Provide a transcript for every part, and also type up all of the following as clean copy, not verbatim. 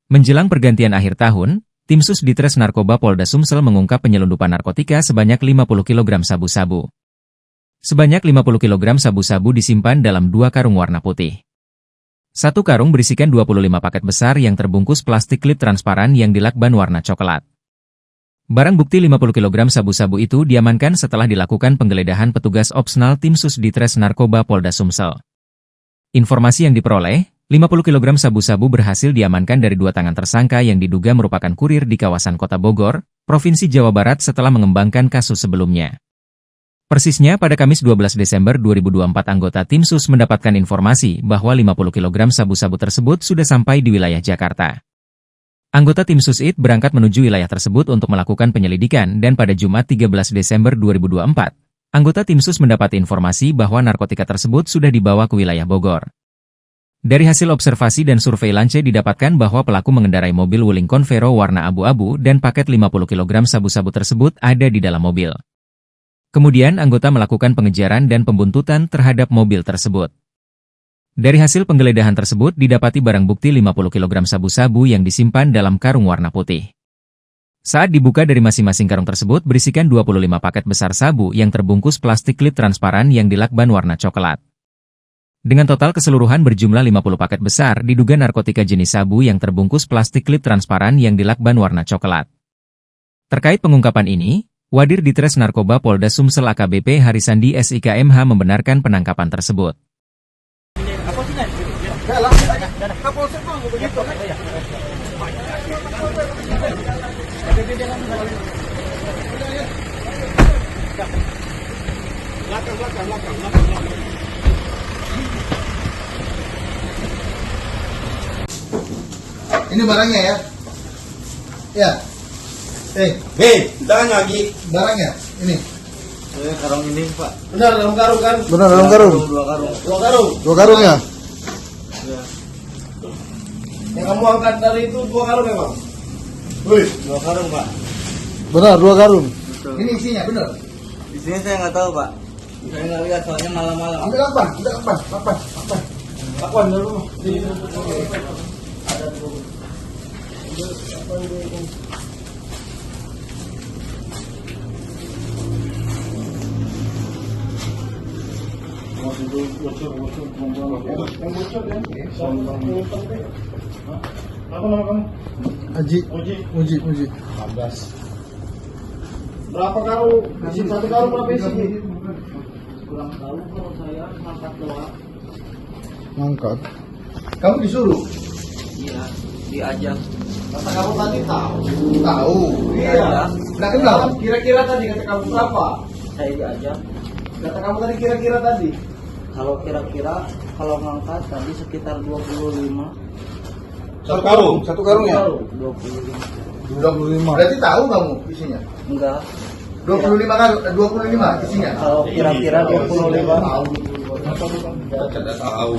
Menjelang pergantian akhir tahun, tim Sus Ditres Narkoba Polda Sumsel mengungkap penyelundupan narkotika sebanyak 50 kg sabu-sabu. Sebanyak 50 kg sabu-sabu disimpan dalam 2 karung warna putih. Satu karung berisikan 25 paket besar yang terbungkus plastik klip transparan yang dilakban warna coklat. Barang bukti 50 kg sabu-sabu itu diamankan setelah dilakukan penggeledahan petugas opsnal tim Sus Ditres Narkoba Polda Sumsel. Informasi yang diperoleh, 50 kg sabu-sabu berhasil diamankan dari 2 tangan tersangka yang diduga merupakan kurir di kawasan Kota Bogor, Provinsi Jawa Barat setelah mengembangkan kasus sebelumnya. Persisnya pada Kamis 12 Desember 2024 anggota tim Sus mendapatkan informasi bahwa 50 kg sabu-sabu tersebut sudah sampai di wilayah Jakarta. Anggota tim Sus IT berangkat menuju wilayah tersebut untuk melakukan penyelidikan dan pada Jumat 13 Desember 2024, anggota tim Sus mendapat informasi bahwa narkotika tersebut sudah dibawa ke wilayah Bogor. Dari hasil observasi dan surveillance didapatkan bahwa pelaku mengendarai mobil Wuling Convero warna abu-abu dan paket 50 kg sabu-sabu tersebut ada di dalam mobil. Kemudian anggota melakukan pengejaran dan pembuntutan terhadap mobil tersebut. Dari hasil penggeledahan tersebut didapati barang bukti 50 kg sabu-sabu yang disimpan dalam karung warna putih. Saat dibuka dari masing-masing karung tersebut berisikan 25 paket besar sabu yang terbungkus plastik klip transparan yang dilakban warna coklat. Dengan total keseluruhan berjumlah 50 paket besar diduga narkotika jenis sabu yang terbungkus plastik klip transparan yang dilakban warna coklat. Terkait pengungkapan ini, Wadir Ditres Narkoba Polda Sumsel AKBP Harisandi SIKMH membenarkan penangkapan tersebut. Ini barangnya ya? Ya. Tanya lagi. Barangnya ini. Karung ini, Pak. Benar dalam karung kan? Benar dalam karung. Dua karung. Dua karung. Dua karung ya? Ya. Yang kamu angkat dari itu 2 karung memang. Wih, 2 karung, Pak. Benar, 2 karung. Betul. Ini isinya benar. Di sini saya nggak tahu, Pak. Saya nggak lihat soalnya malam-malam. Ambil lakban dulu. Ada tuh. Apa nama kamu? Uji. 14. Berapa karung? Isi 1 karung berapa isi? Kurang tahu kalau saya angkat doang. Angkat. Kamu disuruh? Iya, diajak. Kata kamu tadi tahu. Tahu. Iya. Nggak kenal. Kira-kira tadi kata kamu berapa? Saya diajak. Kata kamu tadi kira-kira tadi. Kalau kira-kira kalau ngangkat tadi sekitar 25. Satu karung ya? 25. 25. Berarti tahu kamu isinya? Enggak. 25 isinya? Kalau kira-kira 25. Tahu. Tidak tahu.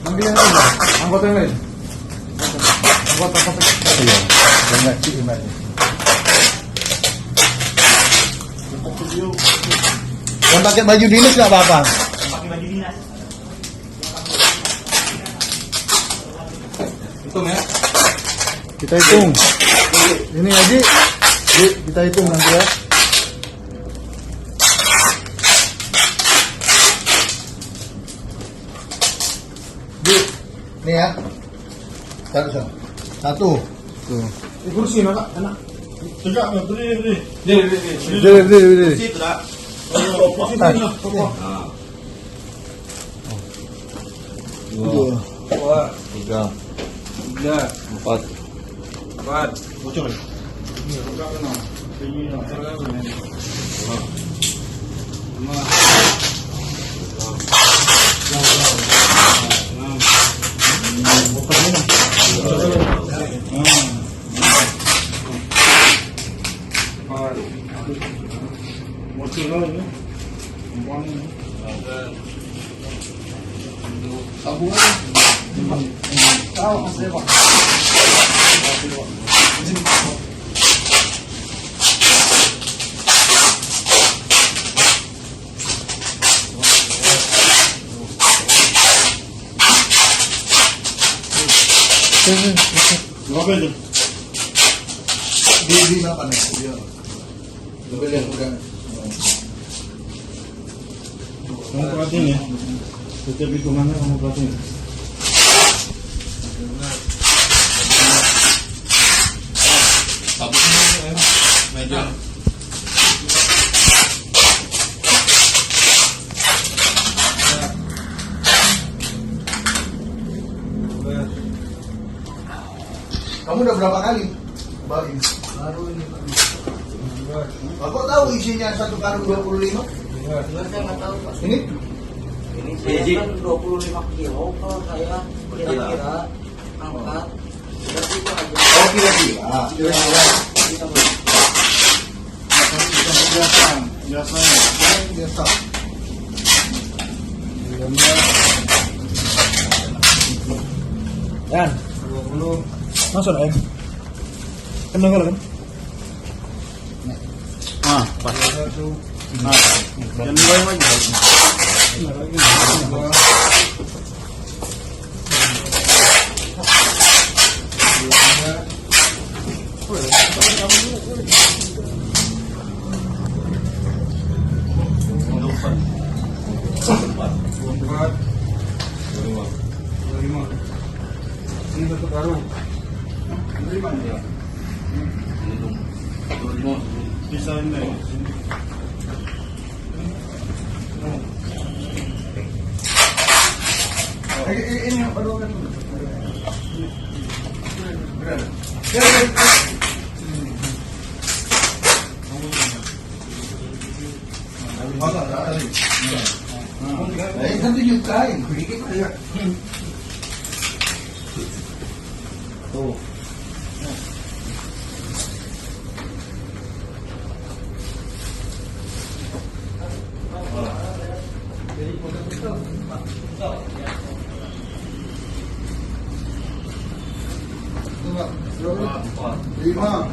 Ambil yang lain. Anggota yang lain. Anggota. Iya. Yang lain. Yang pakai baju dinas nggak apa-apa. Hitung ya? Kita hitung. Ini Haji. Kita hitung nanti ya. Nih ya. Satu. Tuh. Di kursi enak. Tegak, berdiri. Berdiri. Situ dah. Dua. 3, 4. Bocor. Tabungan. Tahu masih Pak. Berapa itu? Di apa nih? Dia. Lebih yang udah. Kamu perhatiin ya. Setiap hitungannya kamu perhatiin. Meja. Kamu udah berapa kali balik? Baru ini Pak. Aku tahu isinya 1 karung 25. Saya nggak tahu Pak. Ini? Ini saya kan 25 kilo kalau saya kira-kira angkat. Berarti itu aja. Oh, kira-kira. Kita beli. Biasanya. Biasa. Dan 20 masuk ya. Kena kalau kan? Pas. Dan mulai lagi. Ini satu karung. Bisa ini. Ini yang baru kan. Kan tunjukin. Tuh. Lima.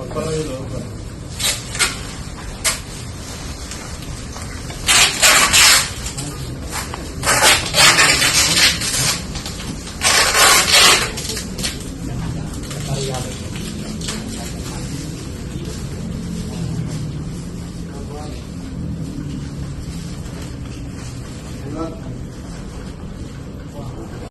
Apa lagi